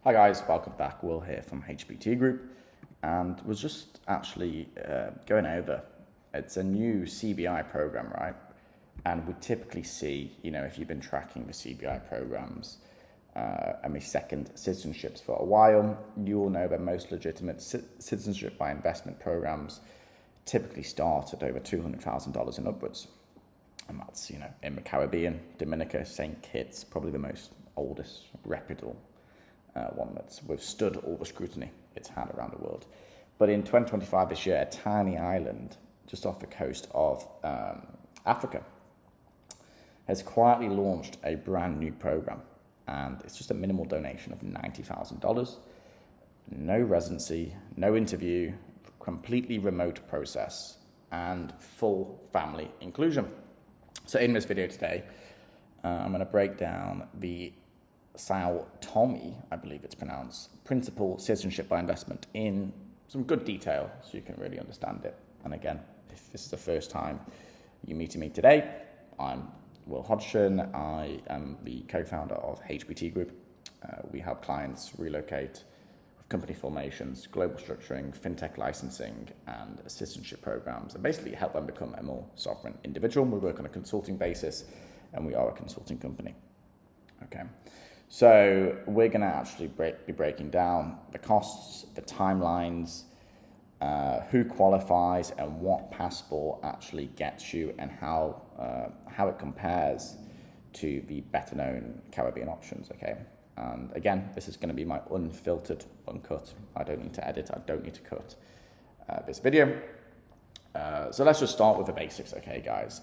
Hi guys, welcome back. Will here from HPT Group, and was just actually going over. It's a new CBI program, right? And we typically see, if you've been tracking the CBI programs and the second citizenships for a while, you will know that most legitimate citizenship by investment programs typically start at over $200,000 and upwards. And that's, in the Caribbean, Dominica, St. Kitts, probably the most oldest, reputable one that's withstood all the scrutiny it's had around the world. But in 2025 this year, a tiny island just off the coast of Africa has quietly launched a brand new program, and it's just a minimal donation of $90,000. No residency, no interview, completely remote process, and full family inclusion. So in this video today, I'm going to break down the Tomé, I believe it's pronounced, Principal Citizenship by Investment in some good detail so you can really understand it. And again, if this is the first time you're meeting me today, I'm Will Hodgson. I am the co-founder of HPT Group. We help clients relocate with company formations, global structuring, fintech licensing, and citizenship programs, and basically help them become a more sovereign individual. We work on a consulting basis, and we are a consulting company. Okay. So we're going to actually be breaking down the costs, the timelines, who qualifies, and what passport actually gets you, and how it compares to the better known Caribbean options. Okay, and again, this is going to be my unfiltered, uncut. I don't need to edit. I don't need to cut this video. So let's just start with the basics. Okay, guys.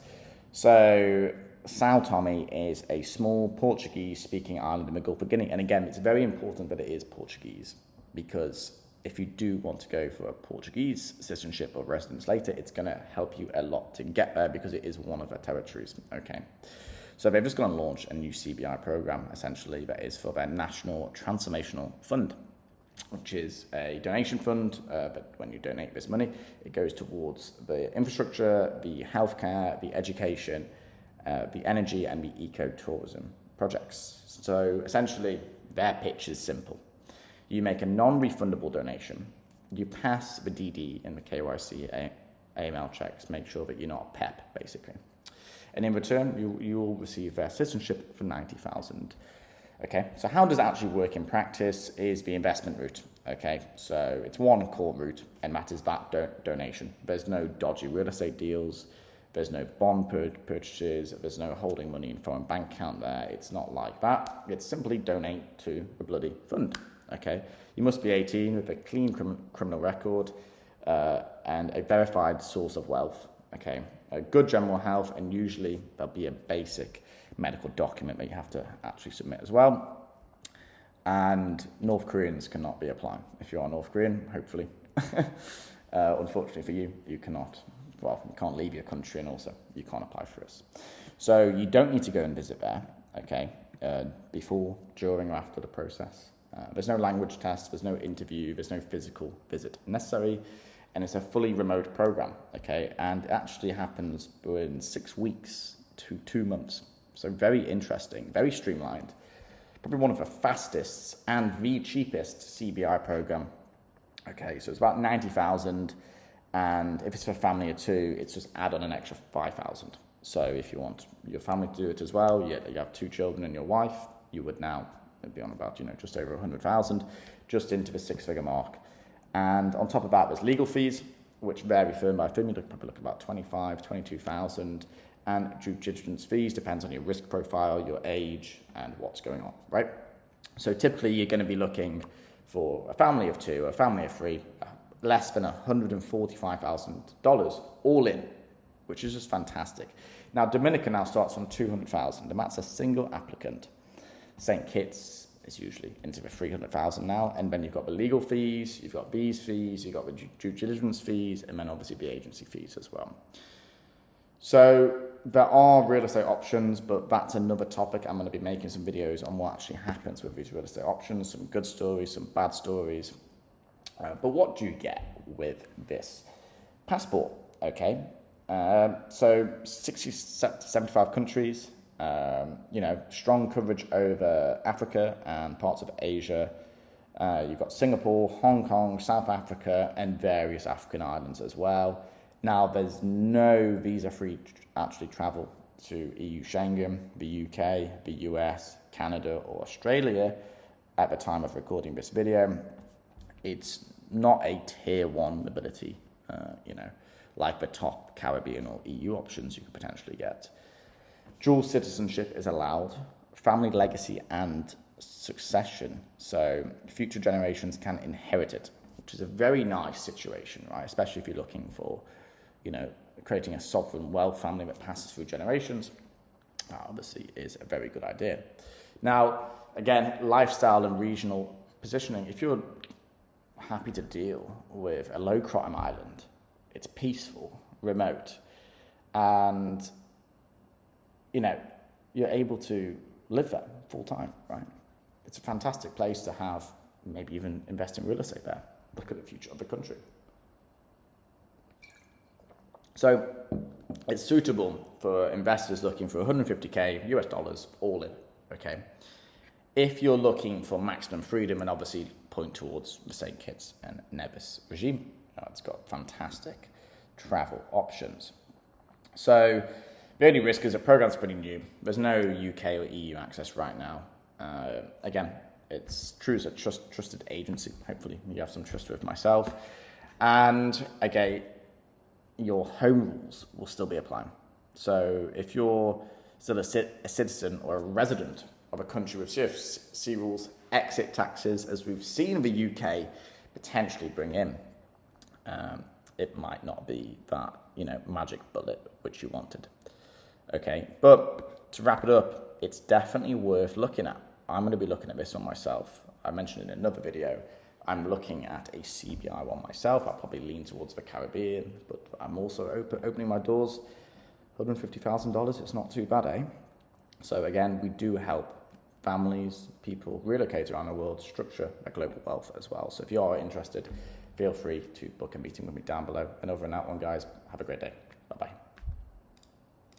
So São Tomé is a small Portuguese-speaking island in the Gulf of Guinea. And again, it's very important that it is Portuguese, because if you do want to go for a Portuguese citizenship or residence later, it's going to help you a lot to get there, because it is one of their territories. Okay, so they've just going to launch a new CBI program, essentially, that is for their National Transformational Fund, which is a donation fund, but when you donate this money, it goes towards the infrastructure, the healthcare, the education, the energy, and the ecotourism projects. So essentially, their pitch is simple. You make a non-refundable donation, you pass the DD and the KYC AML checks, make sure that you're not PEP, basically. And in return, you will receive their citizenship for $90,000. Okay, so how does it actually work in practice is the investment route. Okay, so it's one core route, and that is that donation. There's no dodgy real estate deals. There's no bond purchases. There's no holding money in foreign bank account there. It's not like that. It's simply donate to the bloody fund. Okay, you must be 18 with a clean criminal record and a verified source of wealth. Okay, a good general health, and usually there'll be a basic medical document that you have to actually submit as well. And North Koreans cannot be applying. If you are North Korean, hopefully. Unfortunately for you, you cannot. Well, you can't leave your country, and also you can't apply for us. So you don't need to go and visit there, okay, before, during, or after the process. There's no language test, there's no interview, there's no physical visit necessary, and it's a fully remote program, okay, and it actually happens in 6 weeks to 2 months. So very interesting, very streamlined, probably one of the fastest and the cheapest CBI program. Okay, so it's about 90,000. And if it's for a family of two, it's just add on an extra 5,000. So if you want your family to do it as well, you have 2 children and your wife, you would now be on about, just over 100,000, just into the 6-figure mark. And on top of that, there's legal fees, which vary firm by firm. You'd probably look about 25, 22,000. And due diligence fees depends on your risk profile, your age, and what's going on, right? So typically you're going to be looking for a family of 2, a family of 3, less than $145,000 all in, which is just fantastic. Now, Dominica now starts on $200,000, and that's a single applicant. St. Kitts is usually into the $300,000 now, and then you've got the legal fees, you've got these fees, you've got the due diligence fees, and then obviously the agency fees as well. So there are real estate options, but that's another topic. I'm going to be making some videos on what actually happens with these real estate options, some good stories, some bad stories. But what do you get with this passport? Okay, so 60 to 75 countries, strong coverage over Africa and parts of Asia, You've got Singapore, Hong Kong, South Africa, and various African islands as well. Now, there's no visa-free actually travel to EU Schengen, the UK, the US, Canada, or Australia at the time of recording this video. It's not a tier 1 mobility, like the top Caribbean or EU options you could potentially get. Dual citizenship is allowed, family legacy and succession, so future generations can inherit it, which is a very nice situation, right? Especially if you're looking for, creating a sovereign wealth family that passes through generations. That obviously is a very good idea. Now, again, lifestyle and regional positioning. If you're happy to deal with a low crime island, it's peaceful, remote, and you're able to live there full time, right? It's a fantastic place to have, maybe even invest in real estate there. Look at the future of the country. So it's suitable for investors looking for 150K US dollars all in, okay? If you're looking for maximum freedom and obviously point towards the St. Kitts and Nevis regime, it's got fantastic travel options. So the only risk is the program's pretty new. There's no UK or EU access right now. Again, it's true as a trusted agency. Hopefully you have some trust with myself. And again, your home rules will still be applying. So if you're still a citizen or a resident of a country with CFC rules, exit taxes, as we've seen the UK potentially bring in, it might not be that, magic bullet which you wanted. Okay, but to wrap it up, it's definitely worth looking at. I'm going to be looking at this one myself. I mentioned in another video, I'm looking at a CBI one myself. I'll probably lean towards the Caribbean, but I'm also opening my doors. $150,000, it's not too bad, eh? So again, we do help families, people relocate around the world, structure their global wealth as well. So if you are interested, feel free to book a meeting with me down below. And over and out one, guys, have a great day. Bye-bye.